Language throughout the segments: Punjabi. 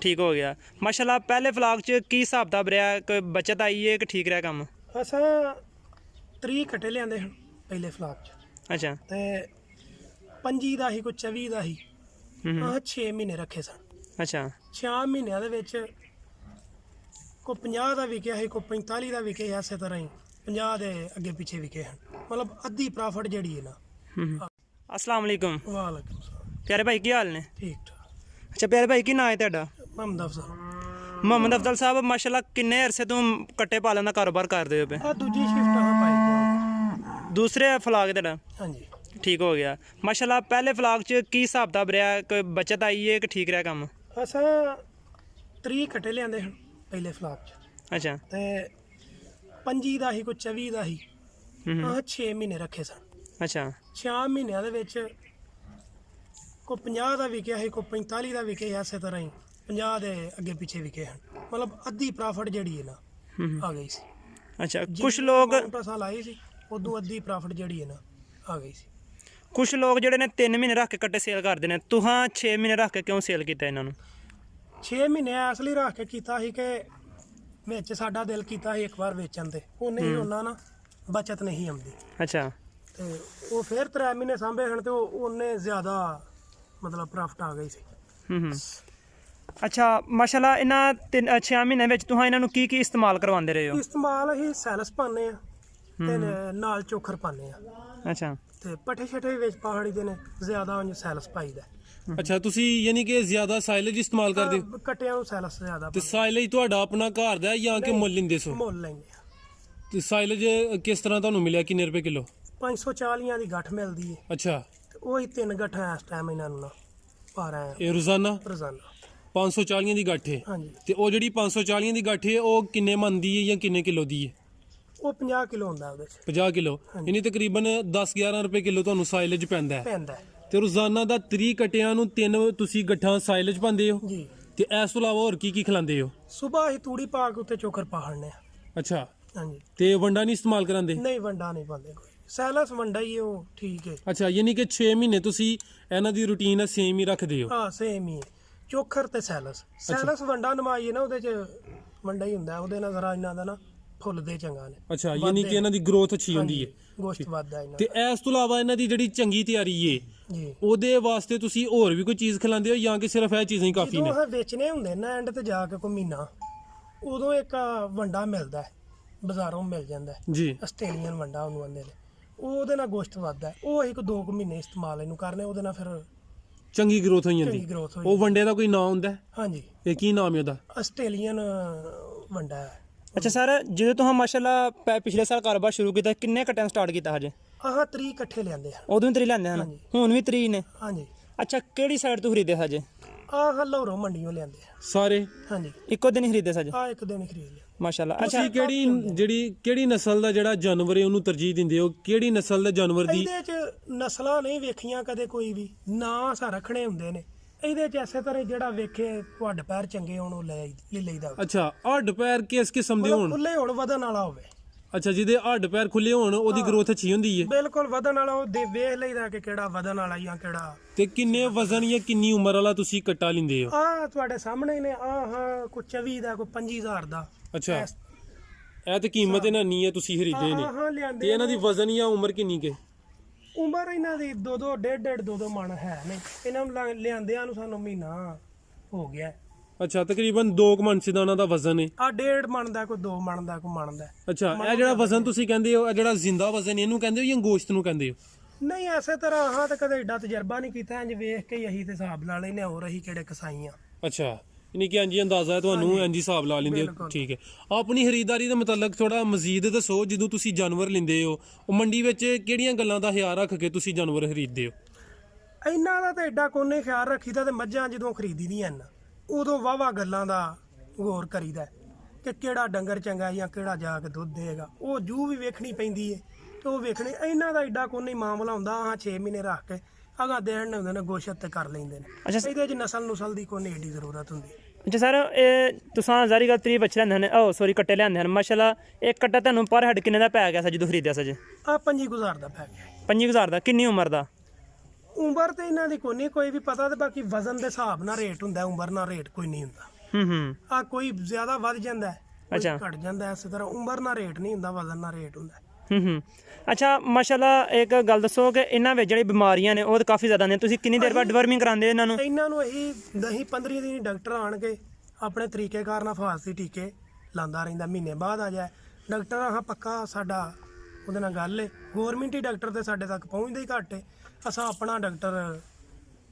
ठीक हो गया माशाल्लाह। पहले व्लॉग च की हिसाब किताब रहा, कोई बचत आई है कि ठीक रहा काम? असां 30 कट्टे लिआंदे हन पहले फ्लाक च अच्छा ते 25 ਦਾ ਹੀ ਕੋਈ 24 ਦਾ ਹੀ ਆਹ 6 ਮਹੀਨੇ ਰੱਖੇ ਸਨ। अच्छा 6 ਮਹੀਨਿਆਂ ਦੇ ਵਿੱਚ ਕੋਈ 50 ਦਾ ਵਿਕਿਆ ਸੀ, ਕੋਈ 45 ਦਾ ਵਿਕੇ, ਇਸੇ ਤਰ੍ਹਾਂ ਹੀ 50 ਦੇ ਅੱਗੇ ਪਿੱਛੇ ਵਿਕੇ ਹਨ। ਮਤਲਬ ਅੱਧੀ ਪ੍ਰੋਫਿਟ ਜਿਹੜੀ ਹੈ ਨਾ। अस्सलाम वालेकुम ਵਾਲੇਕੁਮ ਸਲਾਮ। प्यारे भाई की हाल ने? ਠੀਕ ਠਾਕ। अच्छा प्यारे भाई की ना है ਤੁਹਾਡਾ? ਮੁਹੰਮਦ ਅਫਜ਼ਲ। ਮੁਹੰਮਦ ਅਫਜ਼ਲ ਸਾਹਿਬ ਮਾਸ਼ਾਅੱਲਾ ਕਿੰਨੇ ਅਰਸੇ ਤੋਂ ਕੱਟੇ ਪਾਲਣ ਦਾ ਕਾਰੋਬਾਰ ਕਰਦੇ ਹੋ ਪਏ? ਆ ਦੂਜੀ ਸ਼ਿਫਟ ਆ ਪਾਈ दूसरे व्लॉग ਤੁਹਾਡਾ ਹਾਂਜੀ। ठीक हो गया माशाल्लाह। पहले व्लॉग च की हिसाब किताब रहा, कोई बचत आई है कि ठीक रहा काम? ਅਸਾਂ 30 ਕट्टे ਲਿਆਂਦੇ ਹਨ ਪਹਿਲੇ ਫਲਾਕ ਚ अच्छा ਤੇ 25 ਦਾ ਹੀ ਕੋਈ 24 ਦਾ ਹੀ ਆਹ 6 ਮਹੀਨੇ ਰੱਖੇ ਸਨ। अच्छा 6 ਮਹੀਨਿਆਂ ਦੇ ਵਿੱਚ ਕੋਈ 50 ਦਾ ਵਿਕਿਆ ਸੀ, ਕੋਈ 45 ਦਾ ਵਿਕੇ, ਇਸੇ ਤਰ੍ਹਾਂ ਹੀ 50 ਦੇ ਅੱਗੇ ਪਿੱਛੇ ਵਿਕੇ ਹਨ। ਮਤਲਬ ਅੱਧੀ ਪ੍ਰੋਫਿਟ ਜਿਹੜੀ ਹੈ ਨਾ ਆ ਗਈ ਸੀ। अच्छा कुछ लोग ਪੈਸਾ ਲਾਈ ਸੀ ਉਦੋਂ ਅੱਧੀ ਪ੍ਰੋਫਿਟ ਜਿਹੜੀ ਹੈ ਨਾ ਆ ਗਈ ਸੀ। ਕੁਝ ਲੋਕ ਜਿਹੜੇ ਨੇ 3 ਮਹੀਨੇ ਰੱਖ ਕੇ ਕੱਟੇ ਸੇਲ ਕਰਦੇ ਨੇ, ਤੁਹਾਂ 6 ਮਹੀਨੇ ਰੱਖ ਕੇ ਕਿਉਂ ਸੇਲ ਕੀਤਾ ਇਹਨਾਂ ਨੂੰ? 6 ਮਹੀਨੇ ਇਸ ਲਈ ਰੱਖ ਕੇ ਕੀਤਾ ਸੀ ਕਿ ਵਿੱਚ ਸਾਡਾ ਦਿਲ ਕੀਤਾ ਸੀ ਇੱਕ ਵਾਰ ਵੇਚਣ ਤੇ, ਉਹਨੇ ਹੀ ਉਹਨਾਂ ਨਾ ਬਚਤ ਨਹੀਂ ਆਉਂਦੀ ਅੱਛਾ ਤੇ ਉਹ ਫਿਰ 3 ਮਹੀਨੇ ਸਾਂਭੇ ਹਨ ਤੇ ਉਹਨੇ ਜ਼ਿਆਦਾ ਮਤਲਬ ਪ੍ਰੋਫਿਟ ਆ ਗਈ ਸੀ। ਅੱਛਾ ਮਾਸ਼ਾਅੱਲਾ। ਇਹਨਾਂ 6 ਮਹੀਨਿਆਂ ਵਿੱਚ ਤੁਹਾਂ ਇਹਨਾਂ ਨੂੰ ਕੀ ਕੀ ਇਸਤੇਮਾਲ ਕਰਵਾਉਂਦੇ ਰਹੇ ਹੋ? ਇਸਤੇਮਾਲ ਅਸੀਂ ਸੈਲਸ ਪਾਉਂਦੇ ਆ ਤੇ ਨਾਲ ਚੋਖਰ ਪਾਉਂਦੇ ਆ ਅੱਛਾ ਤੇ ਪੱਠੇ ਛੱਠੇ ਵੀ ਵਿੱਚ ਪਹਾੜੀ ਦੇ ਨੇ, ਜ਼ਿਆਦਾ ਉਹਨੂੰ ਸੈਲਸ ਪਾਈਦਾ। ਅੱਛਾ ਤੁਸੀਂ ਯਾਨੀ ਕਿ ਜ਼ਿਆਦਾ ਸਾਈਲੇਜ ਇਸਤੇਮਾਲ ਕਰਦੇ ਹੋ? ਕੱਟਿਆਂ ਨੂੰ ਸੈਲਸ ਜ਼ਿਆਦਾ ਤੇ ਸਾਈਲੇਜ ਤੁਹਾਡਾ ਆਪਣਾ ਘਰ ਦਾ ਹੈ ਜਾਂ ਕਿ ਮੁੱਲ ਲੈਂਦੇ ਸੋ? ਮੁੱਲ ਲੈਂਦੇ ਆ। ਤੇ ਸਾਈਲੇਜ ਕਿਸ ਤਰ੍ਹਾਂ ਤੁਹਾਨੂੰ ਮਿਲਿਆ, ਕਿੰਨੇ ਰੁਪਏ ਕਿਲੋ? 540 ਦੀ ਗੱਠ ਮਿਲਦੀ ਹੈ ਅੱਛਾ ਤੇ ਉਹੀ 3 ਗੱਠਾਂ ਇਸ ਟਾਈਮ ਇਹਨਾਂ ਨੂੰ ਨਾ ਪਾ ਰਹੇ ਆ ਇਹ ਰੋਜ਼ਾਨਾ ਰੋਜ਼ਾਨਾ। 540 ਦੀ ਗੱਠ ਹੈ ਹਾਂਜੀ ਤੇ ਉਹ ਜਿਹੜੀ 540 ਦੀ ਗੱਠ ਹੈ ਉਹ ਕਿੰਨੇ ਮਣ ਦੀ ਹੈ ਜਾਂ ਕਿੰਨੇ ਕਿਲੋ ਦੀ ਹੈ? ਉਹ 50 ਕਿਲੋ ਹੁੰਦਾ ਉਹਦੇ ਚ 50 ਕਿਲੋ ਯਾਨੀ ਤਕਰੀਬਨ 10-11 ਰੁਪਏ ਕਿਲੋ ਤੁਹਾਨੂੰ ਸਾਈਲੇਜ ਪੈਂਦਾ ਹੈ। ਪੈਂਦਾ ਹੈ। ਤੇ ਰੋਜ਼ਾਨਾ ਦਾ 30 ਕਟਿਆਂ ਨੂੰ 3 ਤੁਸੀਂ ਗੱਠਾਂ ਸਾਈਲੇਜ ਪਾਉਂਦੇ ਹੋ ਜੀ। ਤੇ ਇਸ ਤੋਂ ਇਲਾਵਾ ਹੋਰ ਕੀ ਕੀ ਖਿਲਾਉਂਦੇ ਹੋ? ਸਵੇਰ ਹੀ ਤੂੜੀ ਪਾ ਕੇ ਉੱਤੇ ਚੋਖਰ ਪਾ ਹੜਨੇ ਆ। ਅੱਛਾ ਹਾਂਜੀ। ਤੇ ਵੰਡਾ ਨਹੀਂ ਇਸਤੇਮਾਲ ਕਰਾਂਦੇ? ਨਹੀਂ ਵੰਡਾ ਨਹੀਂ ਪਾਉਂਦੇ ਕੋਈ, ਸੈਲਸ ਵੰਡਾ ਹੀ ਉਹ ਠੀਕ ਹੈ। ਅੱਛਾ ਯਾਨੀ ਕਿ 6 ਮਹੀਨੇ ਤੁਸੀਂ ਇਹਨਾਂ ਦੀ ਰੂਟੀਨ ਸੇਮ ਹੀ ਰੱਖਦੇ ਹੋ? ਹਾਂ ਸੇਮ ਹੀ ਹੈ, ਚੋਖਰ ਤੇ ਸੈਲਸ। ਸੈਲਸ ਵੰਡਾ ਨਮਾਈ ਹੈ ਨਾ, ਉਹਦੇ ਚ ਵੰਡਾ ਹੀ ਹੁੰਦਾ, ਉਹਦੇ ਨਾਲ ਜ਼ਰਾ ਇਹਨਾਂ ਦਾ ਨਾ ਫੁੱਲਦੇ ਚੰਗਾ ਨੇ। ਅੱਛਾ ਯਾਨੀ ਕਿ ਇਹਨਾਂ ਦੀ ਗਰੋਥ ਅੱਛੀ ਹੁੰਦੀ ਹੈ। ਗੋਸ਼ਤ ਵੱਧਦਾ ਇਹਨਾਂ ਤੇ ਇਸ ਤੋਂ ਇਲਾਵਾ ਇਹਨਾਂ ਦੀ ਜਿਹੜੀ ਚੰਗੀ ਤਿਆਰੀ ਏ ਜੀ। ਉਹਦੇ ਵਾਸਤੇ ਤੁਸੀਂ ਹੋਰ ਵੀ ਕੋਈ ਚੀਜ਼ ਖਿਲਾਉਂਦੇ ਹੋ ਜਾਂ ਕਿ ਸਿਰਫ ਇਹ ਚੀਜ਼ਾਂ ਹੀ ਕਾਫੀ ਨੇ? ਜਦੋਂ ਇਹ ਵੇਚਣੇ ਹੁੰਦੇ ਨਾ ਐਂਡ ਤੇ ਜਾ ਕੇ ਕੋਈ ਮਹੀਨਾ, ਉਦੋਂ ਇੱਕ ਵੰਡਾ ਮਿਲਦਾ ਹੈ, ਬਾਜ਼ਾਰੋਂ ਮਿਲ ਜਾਂਦਾ ਹੈ, ਜੀ ਆਸਟ੍ਰੇਲੀਅਨ ਵੰਡਾ ਉਹਨੂੰ ਆਉਂਦੇ ਨੇ। ਉਹਦੇ ਨਾਲ ਗੋਸ਼ਤ ਵੱਧਦਾ ਹੈ। ਉਹ ਅਸੀਂ 2 ਮਹੀਨੇ ਇਸਤੇਮਾਲ ਇਹਨੂੰ ਕਰਨੇ, ਉਹਦੇ ਨਾਲ ਫਿਰ ਚੰਗੀ ਗਰੋਥ ਹੋਈ ਚੰਗੀ ਜਾਂਦੀ। ਗਰੋਥ ਹੋਈ। ਉਹ ਵੰਡੇ ਦਾ ਕੋਈ ਨਾਮ ਹੁੰਦਾ ਹੈ? ਹਾਂਜੀ ਇਹ ਕੀ ਨਾਮ ਹੈ ਉਹਦਾ? ਆਸਟ੍ਰੇਲੀਅਨ ਵੰਡਾ ਹੈ। ਅੱਛਾ ਸਰ, ਜਦੋਂ ਤੁਹਾਂ ਮਾਸ਼ਾਅੱਲਾ ਪਿਛਲੇ ਸਾਲ ਕਾਰੋਬਾਰ ਸ਼ੁਰੂ ਕੀਤਾ, ਕਿੰਨੇ ਕੱਟਿਆਂ ਸਟਾਰਟ ਕੀਤਾ ਹਜੇ? ਆਹ 30 ਇਕੱਠੇ ਲਿਆਂਦੇ ਆ। ਉਦੋਂ ਹੀ 3 ਲੈਂਦੇ ਹਨ, ਹਾਂਜੀ। ਹੁਣ ਵੀ 3 ਨੇ? ਹਾਂਜੀ। ਅੱਛਾ ਕਿਹੜੀ ਸਾਈਡ ਤੋਂ ਖਰੀਦੇ ਹਜੇ? ਆਹ ਲਹੌਰੋਂ ਮੰਡੀੋਂ ਲਿਆਂਦੇ ਆ। ਸਾਰੇ ਹਾਂਜੀ। ਇੱਕੋ ਦਿਨ ਹੀ ਖਰੀਦੇ ਸਜੇ ਆਹ ਇੱਕ ਦਿਨ ਹੀ ਖਰੀਦ ਲਿਆ। ਮਾਸ਼ਾਅੱਲਾ। ਅੱਛਾ ਤੁਸੀਂ ਕਿਹੜੀ ਨਸਲ ਦਾ ਜਿਹੜਾ ਜਾਨਵਰ ਹੈ ਉਹਨੂੰ ਤਰਜੀਹ ਦਿੰਦੇ ਹੋ? ਕਿਹੜੀ ਨਸਲ ਦੇ ਜਾਨਵਰ ਦੀ? ਇਹਦੇ ਚ ਨਸਲਾਂ ਨਹੀਂ ਵੇਖੀਆਂ ਕਦੇ ਕੋਈ ਵੀ, ਨਾ ਸਾ ਰੱਖਣੇ ਹੁੰਦੇ ਨੇ ਇਹਦੇ ਚ। ਐਸੇ ਤਰ੍ਹਾਂ ਜਿਹੜਾ ਵੇਖੇ ਹੱਡ ਪੈਰ ਚੰਗੇ ਹੋਣ ਉਹ ਲੈ ਲਈਦਾ। ਅੱਛਾ ਹੱਡ ਪੈਰ ਕਿਸ ਕਿਸਮ ਦੇ ਹੋਣ? ਖੁੱਲੇ ਹੋਣ, ਵਧਣ ਵਾਲਾ ਹੋਵੇ। ਅੱਛਾ ਜਿਹਦੇ ਹੱਡ ਪੈਰ ਖੁੱਲੇ ਹੋਣ ਉਹਦੀ ਗਰੋਥ ਅੱਛੀ ਹੁੰਦੀ ਹੈ? ਬਿਲਕੁਲ ਵਧਣ ਵਾਲਾ, ਉਹ ਵੇਖ ਲਈਦਾ ਕਿ ਕਿਹੜਾ ਵਧਣ ਵਾਲਾ ਜਾਂ ਕਿਹੜਾ। ਤੇ ਕਿੰਨੇ ਵਜ਼ਨ ਜਾਂ ਕਿੰਨੀ ਉਮਰ ਵਾਲਾ ਤੁਸੀਂ ਕੱਟਾ ਲਿੰਦੇ ਹੋ? ਆਹ ਤੁਹਾਡੇ ਸਾਹਮਣੇ ਹੀ ਨੇ। ਆਹ ਕੋਈ 24 ਦਾ, ਕੋਈ 25,000 ਦਾ। ਅੱਛਾ ਇਹ ਤੇ ਕੀਮਤ ਇਹਨਾਂ ਨਹੀਂ ਹੈ, ਤੁਸੀਂ ਖਰੀਦੇ ਨੇ। ਹਾਂ ਤੇ ਲਿਆਂਦੇ। ਇਹਨਾਂ ਦੀ ਵਜ਼ਨ ਜਾਂ ਉਮਰ ਕਿੰਨੀ ਕੇ? ਉਮਰ ਇਹਨਾਂ ਦੀ 2-2, 1.5-1.5, 2-2 ਮਣ ਹੈ ਨੇ। ਇਹਨਾਂ ਨੂੰ ਲਿਆਂਦਿਆਂ ਨੂੰ ਸਾਨੂੰ ਮਹੀਨਾ ਹੋ ਗਿਆ। ਅੱਛਾ ਤਕਰੀਬਨ 2 ਮਣ ਦਾ ਉਹਨਾਂ ਦਾ ਵਜ਼ਨ ਹੈ। ਆ 1.5 ਮਣ ਦਾ, ਕੋਈ 2 ਮਣ ਦਾ, ਕੋਈ ਮਣ ਦਾ। ਅੱਛਾ ਇਹ ਜਿਹੜਾ ਵਜ਼ਨ ਤੁਸੀਂ ਕਹਿੰਦੇ ਹੋ, ਇਹ ਜਿਹੜਾ ਜ਼ਿੰਦਾ ਵਜ਼ਨ ਇਹਨੂੰ ਕਹਿੰਦੇ ਹੋ ਜਾਂ ਗੋਸ਼ਤ ਨੂੰ ਕਹਿੰਦੇ ਹੋ? ਨਹੀਂ ਐਸੇ ਤਰ੍ਹਾਂ ਹਾਂ ਤਾਂ ਕਦੇ ਏਡਾ ਤਜਰਬਾ ਨਹੀਂ ਕੀਤਾ, ਇੰਜ ਵੇਖ ਕੇ ਹੀ ਅਸੀਂ ਤੇ ਹਿਸਾਬ ਲਾ ਲੈਨੇ ਹੋ ਰਹੀ ਕਿਹੜੇ ਕਸਾਈ ਆ। ਅੱਛਾ ਯਾਨੀ ਕਿ ਇੰਜੀ ਅੰਦਾਜ਼ਾ ਹੈ ਤੁਹਾਨੂੰ, ਇੰਜੀ ਹਿਸਾਬ ਲਾ ਲੈਂਦੇ ਹੋ। ਬਿਲਕੁਲ। ਠੀਕ ਹੈ। ਆਪਣੀ ਖਰੀਦਦਾਰੀ ਦੇ ਮੁਤਲਕ ਥੋੜਾ ਮਜ਼ੀਦ ਦੱਸੋ। ਜਦੋਂ ਤੁਸੀਂ ਜਾਨਵਰ ਲੈਂਦੇ ਹੋ ਉਹ ਮੰਡੀ ਵਿੱਚ ਕਿਹੜੀਆਂ ਗੱਲਾਂ ਦਾ ਖਿਆਲ ਰੱਖ ਕੇ ਤੁਸੀਂ ਜਾਨਵਰ ਖਰੀਦਦੇ ਹੋ? ਇਹਨਾਂ ਦਾ ਤਾਂ ਏਡਾ ਕੋਨੇ ਖਿਆਲ ਰੱਖੀਦਾ। ਤੇ ਮੱਝਾਂ ਜਦੋਂ ਖਰੀਦੀ ਦੀਆਂ ਹਨ ਉਦੋਂ ਵਾਵਾ ਗੱਲਾਂ ਦਾ ਗੌਰ ਕਰੀਦਾ ਕਿ ਕਿਹੜਾ ਡੰਗਰ ਚੰਗਾ ਜਾਂ ਕਿਹੜਾ ਜਾ ਕੇ ਦੁੱਧ ਦੇਗਾ। ਉਹ ਜੂ ਵੀ ਵੇਖਣੀ ਪੈਂਦੀ ਹੈ ਤੇ ਉਹ ਵੇਖਣੀ। ਇਹਨਾਂ ਦਾ ਏਡਾ ਕੋਨੇ ਮਾਮਲਾ ਹੁੰਦਾ। ਹਾਂ 6 ਮਹੀਨੇ ਰੱਖ ਕੇ ਅਗਾ ਦੇਣ ਹੁੰਦੇ ਨੇ, ਗੋਸ਼ਤ ਤੇ ਕਰ ਲੈਂਦੇ ਨੇ। ਅੱਛਾ ਇਹਦੇ ਚ ਨਸਲ ਦੀ ਕੋਈ ਏਡੀ ਜ਼ਰੂਰਤ ਹੁੰਦੀ। ਅੱਛਾ ਸਰ, ਇਹ ਤੁਸੀਂ ਜ਼ਾਰੀ ਗੱਲ 3 ਬੱਚੇ ਲੈਂਦੇ ਹਨ, ਉਹ ਸੌਰੀ ਕੱਟੇ ਲਿਆਂਦੇ ਹਨ ਮਾਸ਼ਾਅੱਲਾ। ਇੱਕ ਕੱਟਾ ਤੁਹਾਨੂੰ ਪਰ ਹੈਡ ਕਿੰਨੇ ਦਾ ਪੈ ਗਿਆ ਸੀ ਜਦੋਂ ਖਰੀਦਿਆ ਸੀ? ਆ 25,000 ਦਾ ਪੈ ਗਿਆ। 25,000 ਦਾ? ਕਿੰਨੀ ਉਮਰ ਦਾ? ਉਮਰ ਤੇ ਇਹਨਾਂ ਦੀ ਕੋਈ ਵੀ ਪਤਾ, ਤੇ ਬਾਕੀ ਵਜ਼ਨ ਦੇ ਹਿਸਾਬ ਨਾਲ ਰੇਟ ਹੁੰਦਾ। ਉਮਰ ਨਾਲ ਰੇਟ ਕੋਈ ਨਹੀਂ ਹੁੰਦਾ। ਹੂੰ ਆ ਕੋਈ ਜ਼ਿਆਦਾ ਵੱਧ ਜਾਂਦਾ ਹੈ, ਕੋਈ ਅੱਛਾ। ਘਟ ਜਾਂਦਾ ਹੈ। ਇਸੇ ਤਰ੍ਹਾਂ ਉਮਰ ਨਾਲ ਰੇਟ ਨਹੀਂ ਹੁੰਦਾ, ਵਜ਼ਨ ਨਾਲ ਰੇਟ ਹੁੰਦਾ ਹੈ। ਹੂੰ ਅੱਛਾ ਮਾਸ਼ਾਅੱਲਾ ਇੱਕ ਗੱਲ ਦੱਸੋ ਕਿ ਇਹਨਾਂ ਵਿੱਚ ਜਿਹੜੀ ਬਿਮਾਰੀਆਂ ਨੇ ਉਹ ਤਾਂ ਕਾਫੀ ਜ਼ਿਆਦਾ ਨੇ, ਤੁਸੀਂ ਕਿੰਨੀ ਦੇਰ ਬਾਅਦ ਡਿਵਰਮਿੰਗ ਕਰਾਉਂਦੇ ਇਹਨਾਂ ਨੂੰ? ਇਹਨਾਂ ਨੂੰ ਅਸੀਂ 10-15 ਦਿਨ ਡਾਕਟਰ ਆਣ ਕੇ ਆਪਣੇ ਤਰੀਕੇਕਾਰ ਨਾਲ ਫਾਸੀ ਟੀਕੇ ਲਾਉਂਦਾ ਰਹਿੰਦਾ। ਮਹੀਨੇ ਬਾਅਦ ਆ ਜਾਏ ਡਾਕਟਰ ਆਹ ਪੱਕਾ ਸਾਡਾ ਉਹਦੇ ਨਾਲ ਗੱਲ ਏ। ਗੌਰਮਿੰਟੀ ਡਾਕਟਰ ਤੇ ਸਾਡੇ ਤੱਕ ਪਹੁੰਚਦੇ ਹੀ ਘੱਟ ਏ। ਅਸਾਂ ਆਪਣਾ ਡਾਕਟਰ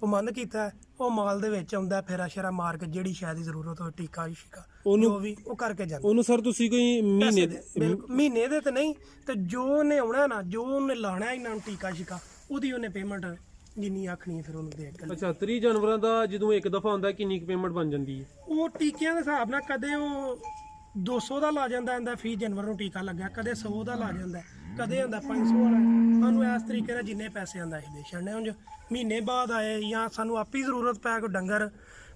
ਪਮੰਦ ਕੀਤਾ ਹੈ, ਉਹ ਮਾਲ ਦੇ ਵਿੱਚ ਆਉਂਦਾ, ਫੇਰਾ ਸ਼ੇਰਾ ਮਾਰ ਕੇ ਜਿਹੜੀ ਸ਼ਾਇਦ ਦੀ ਜ਼ਰੂਰਤ ਹੋਵੇ ਟੀਕਾ ਸ਼ਿਕਾ ਜੋ ਵੀ ਉਹ ਕਰਕੇ ਜਾਂਦਾ। ਉਹਨੂੰ ਸਰ ਤੁਸੀਂ ਕੋਈ ਮਹੀਨੇ ਬਿਲਕੁਲ ਮਹੀਨੇ ਦੇ ਤੇ ਨਹੀਂ, ਤੇ ਜੋ ਉਹਨੇ ਆਉਣਾ ਨਾ, ਜੋ ਉਹਨੇ ਲਾਣਾ ਇਹਨਾਂ ਨੂੰ ਟੀਕਾ ਸ਼ਿਕਾ, ਉਹਦੀ ਉਹਨੇ ਪੇਮੈਂਟ ਜਿੰਨੀ ਆਖਣੀ ਹੈ ਫਿਰ ਉਹਨੂੰ ਦੇ ਕੇ। ਅੱਛਾ 30 ਜਾਨਵਰਾਂ ਦਾ ਜਦੋਂ ਇੱਕ ਦਫਾ ਹੁੰਦਾ ਕਿੰਨੀ ਕੁ ਪੇਮੈਂਟ ਬਣ ਜਾਂਦੀ ਹੈ? ਉਹ ਟੀਕਿਆਂ ਦੇ ਹਿਸਾਬ ਨਾਲ ਕਦੇ ਉਹ 200 ਦਾ ਲਾ ਜਾਂਦਾ ਇਹਦਾ ਫੀ ਜਾਨਵਰ ਨੂੰ ਟੀਕਾ ਲੱਗਿਆ, ਕਦੇ 100 ਦਾ ਲਾ ਜਾਂਦਾ, ਕਦੇ ਹੁੰਦਾ 500 ਵਾਲਾ। ਸਾਨੂੰ ਇਸ ਤਰੀਕੇ ਨਾਲ ਜਿੰਨੇ ਪੈਸੇ ਆਂਦਾ ਅਸੀਂ ਦੇ ਛੱਡਨੇ। ਹੁਣ ਮਹੀਨੇ ਬਾਅਦ ਆਏ ਜਾਂ ਸਾਨੂੰ ਆਪੀ ਜ਼ਰੂਰਤ ਪੈ ਕੋਈ ਡੰਗਰ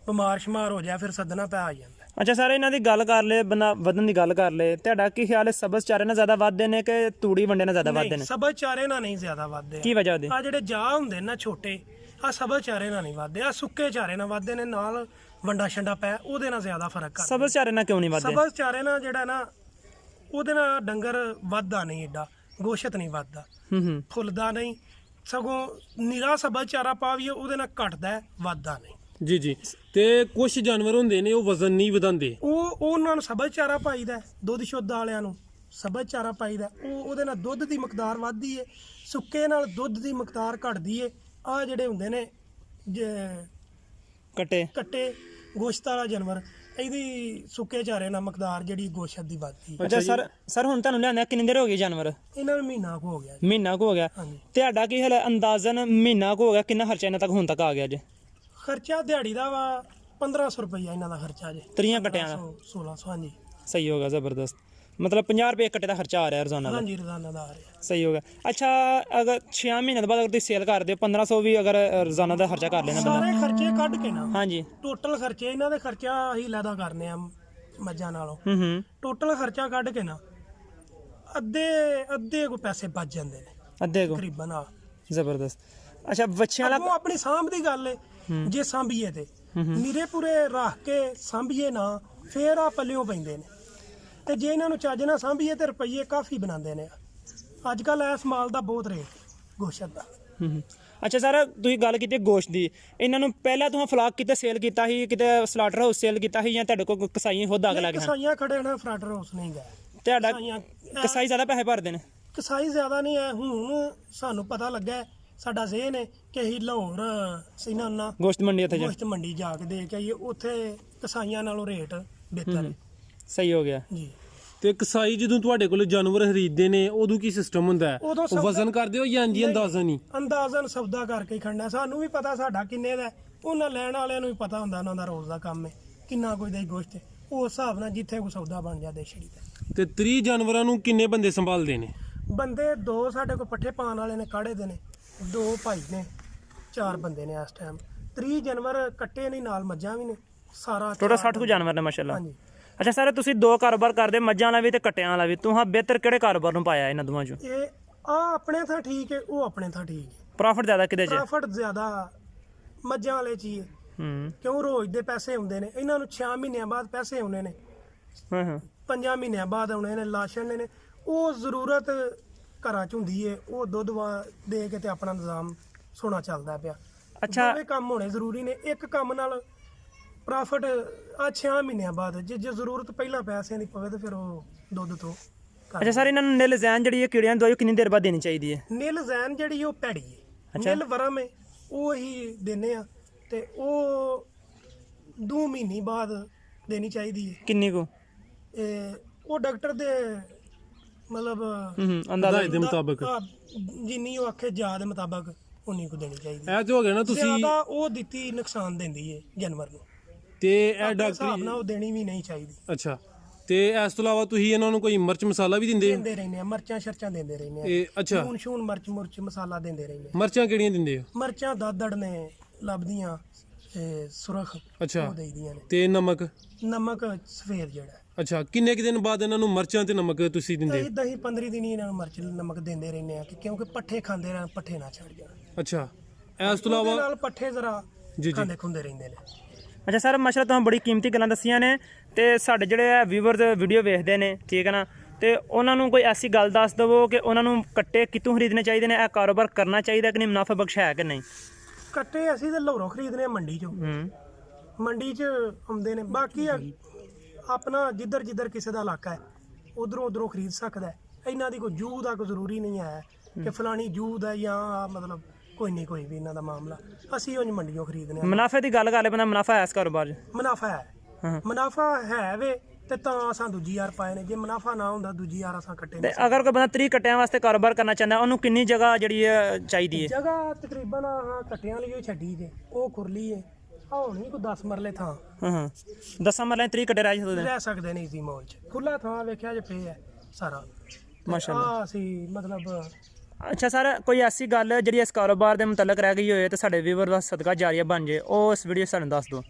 ਬਿਮਾਰ ਸ਼ਮਾਰ ਹੋ ਜਾਏ ਫਿਰ ਸੱਦਣਾ ਪੈ ਆ ਜਾਂਦਾ। ਅੱਛਾ ਸਰ ਇਹਨਾਂ ਦੀ ਗੱਲ ਕਰ ਲਏ, ਬੰਦਾ ਵਧਣ ਦੀ ਗੱਲ ਕਰ ਲਏ, ਤੁਹਾਡਾ ਕੀ ਖਿਆਲ ਹੈ ਸਬਜ਼ ਚਾਰੇ ਨਾਲ ਜ਼ਿਆਦਾ ਵੱਧਦੇ ਨੇ ਕਿ ਤੂੜੀ ਵੰਡੇ ਨਾਲ ਜ਼ਿਆਦਾ ਵੱਧਦੇ ਨੇ? ਸਬਜ਼ ਚਾਰੇ ਨਾਲ ਨਹੀਂ ਜ਼ਿਆਦਾ ਵੱਧਦੇ। ਕੀ ਵਜ੍ਹਾ ਉਹਦੀ? ਆ ਜਿਹੜੇ ਜਾ ਹੁੰਦੇ ਨਾ ਛੋਟੇ, ਆ ਸਬਜ਼ ਚਾਰੇ ਨਾਲ ਨਹੀਂ ਵੱਧਦੇ, ਆ ਸੁੱਕੇ ਚਾਰੇ ਨਾਲ ਵੱਧਦੇ ਨੇ, ਨਾਲ ਵੰਡਾ ਛੰਡਾ ਪੈ ਉਹਦੇ ਨਾਲ ਜ਼ਿਆਦਾ ਫਰਕ ਕਰ। ਸਬਜ਼ ਚਾਰੇ ਨਾਲ ਕਿਉਂ ਨਹੀਂ ਵੱਧਦੇ? ਸਬਜ਼ ਚਾਰੇ ਨਾਲ ਜਿਹੜਾ ਨਾ ਉਹਦੇ ਨਾਲ ਡੰਗਰ ਵੱਧਦਾ ਨਹੀਂ, ਏਡਾ ਗੋਸ਼ਤ ਨਹੀਂ ਵੱਧਦਾ, ਹੂੰ ਫੁੱਲਦਾ ਨਹੀਂ, ਸਗੋਂ ਨਿਰਾ ਸਬਜ਼ ਚਾਰਾ ਪਾਵੀਏ ਉਹਦੇ ਨਾਲ ਘਟਦਾ ਹੈ, ਵੱਧਦਾ ਨਹੀਂ। ਜੀ ਜੀ। ਤੇ ਕੁਝ ਜਾਨਵਰ ਹੁੰਦੇ ਨੇ ਉਹ ਵਜ਼ਨ ਨਹੀਂ ਵਧਾਉਂਦੇ, ਉਹ ਉਹਨਾਂ ਨੂੰ ਸਬਜ਼ ਚਾਰਾ ਪਾਈਦਾ, ਦੁੱਧ ਸ਼ੁੱਧ ਵਾਲਿਆਂ ਨੂੰ ਸਬਜ਼ ਚਾਰਾ ਪਾਈਦਾ, ਉਹਦੇ ਨਾਲ ਦੁੱਧ ਦੀ ਮਿਕਦਾਰ ਵੱਧਦੀ ਏ, ਸੁੱਕੇ ਨਾਲ ਦੁੱਧ ਦੀ ਮਿਕਦਾਰ ਘਟਦੀ ਏ। ਆ ਜਿਹੜੇ ਹੁੰਦੇ ਨੇ ਕੱਟੇ ਗੋਸ਼ਤ ਵਾਲਾ ਜਾਨਵਰ, ਇਹਦੀ ਸੁੱਕੇ ਚਾਰੇ ਨਾਲ ਮਿਕਦਾਰ ਜਿਹੜੀ ਗੋਸ਼ਤ ਦੀ ਵੱਧਦੀ ਏ। ਅੱਛਾ ਸਰ ਹੁਣ ਤੁਹਾਨੂੰ ਲਿਆਂਦਾ ਕਿੰਨੇ ਦੇਰ ਹੋ ਗਏ ਜਾਨਵਰ? ਇਹਨਾਂ ਨੂੰ ਮਹੀਨਾ ਕੁ ਹੋ ਗਿਆ ਜੀ। ਮਹੀਨਾ ਕੁ ਹੋ ਗਿਆ। ਹਾਂਜੀ। ਤੁਹਾਡਾ ਕੀ ਹਾਲ ਹੈ ਅੰਦਾਜ਼ਨ ਮਹੀਨਾ ਕੁ ਹੋ ਗਿਆ, ਕਿੰਨਾ ਖਰਚਾ ਇਹਨਾਂ ਤੱਕ ਹੁਣ ਤੱਕ ਆ ਗਿਆ ਜੀ? ਖਰਚਾ ਦਿਹਾੜੀ ਦਾ ਵਾ 1500 ਰੁਪਈਆ ਇਹਨਾਂ ਦਾ ਖਰਚਾ ਜੇ। 30 ਕੱਟਿਆਂ ਦਾ 1600 ਹਾਂਜੀ। ਸਹੀ ਹੋ ਗਿਆ, ਜ਼ਬਰਦਸਤ। ਮਤਲਬ 50 ਰੁਪਏ ਕੱਟੇ ਦਾ ਖਰਚਾ ਆ ਰਿਹਾ ਰੋਜ਼ਾਨਾ ਦਾ? ਹਾਂਜੀ ਰੋਜ਼ਾਨਾ ਦਾ ਆ ਰਿਹਾ। ਸਹੀ ਹੋ ਗਿਆ। ਅੱਛਾ ਅਗਰ 6 ਮਹੀਨੇ ਤੋਂ ਬਾਅਦ ਅਗਰ ਤੁਸੀਂ ਸੇਲ ਕਰਦੇ ਹੋ 1500 ਵੀ ਅਗਰ ਰੋਜ਼ਾਨਾ ਦਾ ਖਰਚਾ ਕਰ ਲੈਣਾ ਬੰਦਾ? ਸਾਰੇ ਖਰਚੇ ਕੱਢ ਕੇ ਨਾ, ਹਾਂਜੀ। ਟੋਟਲ ਖਰਚੇ ਇਹਨਾਂ ਦੇ ਖਰਚਾ ਅਸੀਂ ਲੈਦਾ ਕਰਨੇ ਆ ਮੱਝਾਂ ਨਾਲੋਂ। ਹੂੰ ਟੋਟਲ ਖਰਚਾ ਕੱਢ ਕੇ ਨਾ ਅੱਧੇ ਕੋ ਪੈਸੇ ਬਚ ਜਾਂਦੇ ਨੇ ਅੱਧੇ ਕੋ? ਤਕਰੀਬਨ। ਆ ਜ਼ਬਰਦਸਤ। ਅੱਛਾ ਬੱਚਿਆਂ ਅੱਗੋਂ ਆਪਣੀ ਸਾਂਭ ਦੀ ਗੱਲ ਏ, ਜੇ ਸਾਂਭੀਏ ਤੇ ਨਿਰੇ ਪੂਰੇ ਰੱਖ ਕੇ ਸਾਂਭੀਏ ਨਾ, ਫੇਰ ਆ ਪੱਲਿਓਂ ਪੈਂਦੇ ਨੇ। ਤੇ ਜੇ ਇਹਨਾਂ ਨੂੰ ਚੱਜ ਨਾਲ ਸਾਂਭੀਏ ਤੇ ਰੁਪਈਏ ਕਾਫੀ ਬਣਾਉਂਦੇ ਨੇ। ਅੱਜ ਕੱਲ ਇਸ ਮਾਲ ਦਾ ਬਹੁਤ ਰੇਟ ਗੋਸ਼ਤ ਦਾ। ਹੂੰ ਅੱਛਾ ਸਰ ਤੁਸੀਂ ਗੱਲ ਕੀਤੀ ਗੋਸ਼ਤ ਦੀ, ਇਹਨਾਂ ਨੂੰ ਪਹਿਲਾਂ ਤੁਸੀਂ ਫਲਾਕ ਕਿਤੇ ਸੇਲ ਕੀਤਾ ਸੀ, ਕਿਤੇ ਸਲਾਟਰ ਹਾਊਸ ਸੇਲ ਕੀਤਾ ਸੀ, ਜਾਂ ਤੁਹਾਡੇ ਕੋਲ ਕਸਾਈ ਖੁਦ ਆ ਕੇ ਲੱਗੇ ਹਨ? ਕਸਾਈਆਂ ਖੜੇ ਨਾ, ਫਰਾਟਰ ਹਾਊਸ ਨਹੀਂ ਗਏ। ਤੁਹਾਡਾ ਕਸਾਈਆਂ ਕਸਾਈ ਜ਼ਿਆਦਾ ਪੈਸੇ ਭਰਦੇ ਨੇ? ਕਸਾਈ ਜ਼ਿਆਦਾ ਨਹੀਂ ਹੈ। ਹੁਣ ਸਾਨੂੰ ਪਤਾ ਲੱਗਾ, ਸਾਡਾ ਜ਼ੇਨ ਹੈ ਕਿ ਅਸੀਂ ਲਾਹੌਰ ਸੀਨਾ ਨਾ ਗੋਸ਼ਤ ਮੰਡੀ ਉੱਥੇ ਜਾ? ਗੋਸ਼ਤ ਮੰਡੀ ਜਾ ਕੇ ਦੇ ਕੇ ਆਈਏ, ਉੱਥੇ ਕਸਾਈਆਂ ਨਾਲੋਂ ਰੇਟ ਬਿਹਤਰ ਹੈ ਸਹੀ ਹੋ ਗਿਆ ਜੀ। ਤੇ ਕਸਾਈ ਜਦੋਂ ਤੁਹਾਡੇ ਕੋਲ ਜਾਨਵਰ ਖਰੀਦਦੇ ਨੇ ਉਦੋਂ ਕੀ ਸਿਸਟਮ ਹੁੰਦਾ ਹੈ? ਉਦੋਂ ਉਹ ਵਜ਼ਨ ਕਰਦੇ ਹੋ ਜਾਂ ਇੰਜੀ ਅੰਦਾਜ਼ਨ ਹੀ? ਅੰਦਾਜ਼ਨ ਸੌਦਾ ਕਰਕੇ ਹੀ ਖੜਨਾ। ਸਾਨੂੰ ਵੀ ਪਤਾ ਸਾਡਾ ਕਿੰਨੇ ਦਾ, ਉਹਨਾਂ ਲੈਣ ਵਾਲਿਆਂ ਨੂੰ ਵੀ ਪਤਾ ਹੁੰਦਾ, ਉਹਨਾਂ ਦਾ ਰੋਜ਼ ਦਾ ਕੰਮ ਹੈ ਕਿੰਨਾ ਕੋਈ ਦਾ ਗੋਸ਼ਤ ਹੈ। ਉਸ ਹਿਸਾਬ ਨਾਲ ਜਿੱਥੇ ਕੋਈ ਸੌਦਾ ਬਣ ਜਾਂਦੇ ਛੜੀ ਦਾ। ਤੇ 30 ਜਾਨਵਰਾਂ ਨੂੰ ਕਿੰਨੇ ਬੰਦੇ ਸੰਭਾਲਦੇ ਨੇ? ਬੰਦੇ 2 ਸਾਡੇ ਕੋਲ ਪੱਠੇ ਪਾਉਣ ਵਾਲੇ ਨੇ, ਕਾੜੇ ਦੇ ਨੇ 2 ਭਾਈ ਨੇ, 4 ਬੰਦੇ ਨੇ ਇਸ ਟਾਈਮ। 30 ਜਾਨਵਰ ਕੱਟੇ ਨਹੀਂ, ਨਾਲ ਮੱਝਾਂ ਵੀ ਨੇ, ਸਾਰਾ ਟੋਟਲ 60 ਕੁ ਜਾਨਵਰ ਨੇ ਮਾਸ਼ਾਅੱਲਾ। ਹਾਂਜੀ। ਅੱਛਾ ਸਰ ਤੁਸੀਂ 2 ਕਾਰੋਬਾਰ ਕਰਦੇ, ਮੱਝਾਂ ਵਾਲਾ ਵੀ ਤੇ ਕੱਟਿਆਂ ਵਾਲਾ ਵੀ, ਤੁਸੀਂ ਬਿਹਤਰ ਕਿਹੜੇ ਕਾਰੋਬਾਰ ਨੂੰ ਪਾਇਆ ਇਹਨਾਂ ਦੋਵਾਂ ਚੋਂ? ਇਹ ਆ ਆਪਣੇ ਥਾਂ ਠੀਕ ਹੈ, ਉਹ ਆਪਣੇ ਥਾਂ ਠੀਕ ਹੈ। ਪ੍ਰੋਫਿਟ ਜ਼ਿਆਦਾ ਕਿਹਦੇ 'ਚ? ਪ੍ਰੋਫਿਟ ਜ਼ਿਆਦਾ ਮੱਝਾਂ ਵਾਲੇ 'ਚ ਹੀ ਹੈ, ਕਿਉਂ ਰੋਜ਼ ਦੇ ਪੈਸੇ ਹੁੰਦੇ ਨੇ ਇਹਨਾਂ ਨੂੰ। 6 ਮਹੀਨਿਆਂ ਬਾਅਦ ਪੈਸੇ ਆਉਣੇ ਨੇ, ਹਾਂ 5 ਮਹੀਨਿਆਂ ਬਾਅਦ ਆਉਣੇ ਨੇ, ਲਾਸ਼ਣ ਨੇ। ਉਹ ਜ਼ਰੂਰਤ ਘਰਾਂ 'ਚ ਹੁੰਦੀ ਏ, ਉਹ ਦੁੱਧ ਦੇ ਕੇ ਤੇ ਆਪਣਾ ਨਿਜ਼ਾਮ ਸੋਹਣਾ ਚੱਲਦਾ ਪਿਆ। ਅੱਛਾ। ਦੋਵੇਂ ਕੰਮ ਹੋਣੇ ਜ਼ਰੂਰੀ ਨੇ। ਇੱਕ ਕੰਮ ਨਾਲ ਪ੍ਰੋਫਿਟ ਆ 6 ਮਹੀਨਿਆਂ ਬਾਅਦ, ਜੇ ਜ਼ਰੂਰਤ ਪਹਿਲਾਂ ਪੈਸਿਆਂ ਦੀ ਪਵੇ ਤੇ ਫਿਰ ਉਹ ਦੁੱਧ ਤੋਂ ਅੱਛਾ ਸਰ ਇਹਨਾਂ ਨੂੰ ਨਿਲ ਜ਼ੈਨ ਜਿਹੜੀ ਹੈ ਕੀੜਿਆਂ ਦੀ ਦਵਾਈ ਕਿੰਨੀ ਦੇਰ ਬਾਅਦ ਦੇਣੀ ਚਾਹੀਦੀ ਹੈ? ਨਿਲ ਜ਼ੈਨ ਜਿਹੜੀ ਉਹ ਭੈੜੀ ਏ, ਨਿਲ ਵਰਮ ਏ, ਉਹ ਹੀ ਦਿੰਨੇ ਆ, ਤੇ ਉਹ 2 ਮਹੀਨੇ ਬਾਅਦ ਦੇਣੀ ਚਾਹੀਦੀ ਹੈ। ਕਿੰਨੀ ਕੁ? ਉਹ ਡਾਕਟਰ ਦੇ ਮਤਲਬ ਅੰਦਾਜ਼ਾ ਦੇ ਮੁਤਾਬਕ ਜਿੰਨੀ ਉਹ ਆਖੇ ਜਾ ਦੇ ਮੁਤਾਬਕ ਉਨੀ ਕੁ ਦੇਣੀ ਚਾਹੀਦੀ। ਇਹ ਤੇ ਹੋ ਗਿਆ ਨਾ ਤੁਸੀਂ ਜ਼ਿਆਦਾ ਉਹ ਦਿੱਤੀ ਨੁਕਸਾਨ ਦਿੰਦੀ ਏ ਜਾਨਵਰ ਨੂੰ, ਤੇ ਇਹ ਹਿਸਾਬ ਡਾਕਟਰੀ ਨਾਲ ਉਹ ਦੇਣੀ ਵੀ ਨਹੀਂ ਚਾਹੀਦੀ। ਅੱਛਾ। ਤੇ ਇਸ ਤੋਂ ਇਲਾਵਾ ਤੁਸੀਂ ਇਹਨਾਂ ਨੂੰ ਕੋਈ ਮਿਰਚ ਮਸਾਲਾ ਵੀ ਦਿੰਦੇ ਹੋ? ਦਿੰਦੇ ਰਹਿੰਦੇ ਆ, ਮਰਚਾਂ ਸ਼ਰਚਾਂ ਦਿੰਦੇ ਰਹਿੰਦੇ ਆ। ਇਹ ਅੱਛਾ, ਲੂਣ ਸ਼ੂਨ ਮਿਰਚ ਮੁਰਚ ਮਸਾਲਾ ਦਿੰਦੇ ਰਹਿੰਦੇ ਆ। ਮਿਰਚਾਂ ਕਿਹੜੀਆਂ ਦਿੰਦੇ ਹੋ? ਮਰਚਾਂ ਦਾਦੜ ਨੇ ਲੱਭਦੀਆਂ, ਸੁਰਖ ਅੱਛਾ। ਉਹ ਦੇਈਦੀਆਂ ਨੇ। ਤੇ ਨਮਕ? ਨਮਕ ਸਫੇਦ ਜਿਹੜਾ। ਅੱਛਾ। ਕਿੰਨੇ ਕੁ ਦਿਨ ਬਾਅਦ ਇਹਨਾਂ ਨੂੰ ਮਿਰਚਾਂ ਤੇ ਨਮਕ ਤੁਸੀਂ ਦਿੰਦੇ? ਅਸੀਂ 10-15 ਦਿਨ ਹੀ ਇਹਨਾਂ ਨੂੰ ਮਿਰਚ ਨਮਕ ਦਿੰਦੇ ਰਹਿੰਦੇ ਆ, ਕਿਉਂਕਿ ਪੱਠੇ ਖਾਂਦੇ ਰਹਿਣ, ਪੱਠੇ ਨਾ ਛੱਡ ਜਾਣ। ਅੱਛਾ। ਇਸ ਤੋਂ ਉਹਦੇ ਇਲਾਵਾ ਨਾਲ ਪੱਠੇ ਜ਼ਰਾ ਜੀ। ਖਾਂਦੇ ਖੁੰਦੇ ਰਹਿੰਦੇ ਨੇ। ਅੱਛਾ ਸਰ ਮਾਸ਼ਾਅੱਲਾ ਤੁਹਾਨੂੰ ਬੜੀ ਕੀਮਤੀ ਗੱਲਾਂ ਦੱਸੀਆਂ ਨੇ ਤੇ ਸਾਡੇ ਜਿਹੜੇ ਵਿਊਵਰਸ ਵੀਡੀਓ ਵੇਖਦੇ ਨੇ ਠੀਕ ਹੈ ਨਾ ਤੇ ਉਹਨਾਂ ਨੂੰ ਕੋਈ ਐਸੀ ਗੱਲ ਦੱਸ ਦਵੋ ਕਿ ਉਹਨਾਂ ਨੂੰ ਕੱਟੇ ਕਿੱਥੋਂ ਖਰੀਦਣੇ ਚਾਹੀਦੇ ਨੇ, ਇਹ ਕਾਰੋਬਾਰ ਕਰਨਾ ਚਾਹੀਦਾ ਕਿ ਨਹੀਂ, ਮੁਨਾਫਾ ਬਖਸ਼ ਹੈ ਕਿ ਨਹੀਂ? ਕੱਟੇ ਅਸੀਂ ਤੇ ਲਾਹੌਰੋਂ ਖਰੀਦਨੇ ਆ ਮੰਡੀ ਚੋਂ, ਮੰਡੀ 'ਚ ਆਉਂਦੇ ਨੇ। ਬਾਕੀ ਆਪਣਾ ਜਿੱਧਰ ਜਿੱਧਰ ਕਿਸੇ ਦਾ ਇਲਾਕਾ ਹੈ ਉਧਰੋਂ ਖਰੀਦ ਸਕਦਾ ਹੈ। ਇਹਨਾਂ ਦੀ ਕੋਈ ਜੂਹ ਦਾ ਕੋਈ ਜ਼ਰੂਰੀ ਨਹੀਂ ਹੈ ਕਿ ਫਲਾਣੀ ਜੂਹ ਦਾ ਜਾਂ ਮਤਲਬ ਕੋਈ ਨਹੀਂ ਕੋਈ ਵੀ ਇਹਨਾਂ ਦਾ ਮਾਮਲਾ। ਅਸੀਂ ਉਂਝ ਮੰਡੀਆਂ ਖਰੀਦਨੇ ਆ। ਮੁਨਾਫੇ ਦੀ ਗੱਲ ਕਰ ਲੈ ਬੰਦਾ, ਮੁਨਾਫਾ ਹੈ ਇਸ ਕਾਰੋਬਾਰ 'ਚ? ਮੁਨਾਫਾ ਹੈ, ਮੁਨਾਫਾ ਹੈ ਵੇ ਤੇ ਤਾਂ ਅਸਾਂ ਦੂਜੀ ਯਾਰ ਪਾਏ ਨੇ। ਜੇ ਮੁਨਾਫਾ ਨਾ ਹੁੰਦਾ ਦੂਜੀ ਯਾਰ ਅਸਾਂ ਕੱਟੇ ਤੇ ਅਗਰ ਕੋਈ ਬੰਦਾ 30 ਕੱਟਿਆਂ ਵਾਸਤੇ ਕਾਰੋਬਾਰ ਕਰਨਾ ਚਾਹੁੰਦਾ ਉਹਨੂੰ ਕਿੰਨੀ ਜਗ੍ਹਾ ਜਿਹੜੀ ਹੈ ਚਾਹੀਦੀ ਹੈ? ਜਗ੍ਹਾ ਤਕਰੀਬਨ ਕੱਟਿਆਂ ਲਈ ਛੱਡੀ ਜੇ ਉਹ ਖੁਰਲੀ ਹੈ, ਹੋਣੀ ਕੋਈ 10 ਮਰਲੇ ਥਾਂ। 10 ਮਰਲੇ 30 ਕੱਟੇ ਰਹਿ ਸਕਦੇ ਨੇ? ਰਹਿ ਸਕਦੇ ਨੇ ਇਸੀ ਮੌਲ 'ਚ। ਖੁੱਲਾ ਥਾਂ ਵੇਖਿਆ ਜੇ ਪਏ ਹੈ ਸਾਰਾ ਮਾਸ਼ਾਅੱਲਾ। ਅਸੀਂ ਮਤਲਬ ਅੱਛਾ ਸਰ ਕੋਈ ਐਸੀ ਗੱਲ ਜਿਹੜੀ ਇਸ ਕਾਰੋਬਾਰ ਦੇ ਮੁਤਲਕ ਰਹਿ ਗਈ ਹੋਏ ਤੇ ਸਾਡੇ ਵੀਵਰ ਦਾ ਸਦਕਾ ਜਾਰੀਆ ਬਣ ਜੇ, ਉਹ ਇਸ ਵੀਡੀਓ ਸਾਨੂੰ ਦੱਸ ਦਿਓ।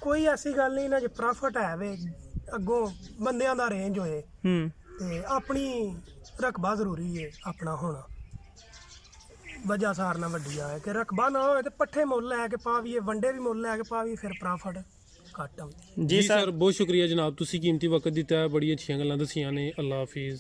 ਕੋਈ ਐਸੀ ਗੱਲ ਨਹੀਂ ਨਾ, ਜੇ ਪ੍ਰੋਫਿਟ ਹੈ ਵੇ ਅੱਗੋਂ ਬੰਦਿਆਂ ਦਾ ਰੇਂਜ ਹੋਏ ਤੇ ਆਪਣੀ ਰਕਬਾ ਜ਼ਰੂਰੀ ਹੈ ਆਪਣਾ ਹੋਣਾ। ਵਜ੍ਹਾ ਸਾਰਨਾ ਵੱਡੀ ਆ ਕਿ ਰਕਬਾ ਨਾ ਹੋਏ ਤੇ ਪੱਠੇ ਮੁੱਲ ਲੈ ਕੇ ਪਾਵੀਏ, ਵੰਡੇ ਵੀ ਮੁੱਲ ਲੈ ਕੇ ਪਾਵੀਏ, ਫਿਰ ਪ੍ਰੋਫਿਟ ਘੱਟ ਆਉਂਦਾ। ਜੀ ਸਰ ਬਹੁਤ ਸ਼ੁਕਰੀਆ ਜਨਾਬ, ਤੁਸੀਂ ਕੀਮਤੀ ਵਕਤ ਦਿੱਤਾ, ਬੜੀ ਅੱਛੀਆਂ ਗੱਲਾਂ ਦੱਸੀਆਂ ਨੇ। ਅੱਲਾ ਹਾਫਿਜ਼।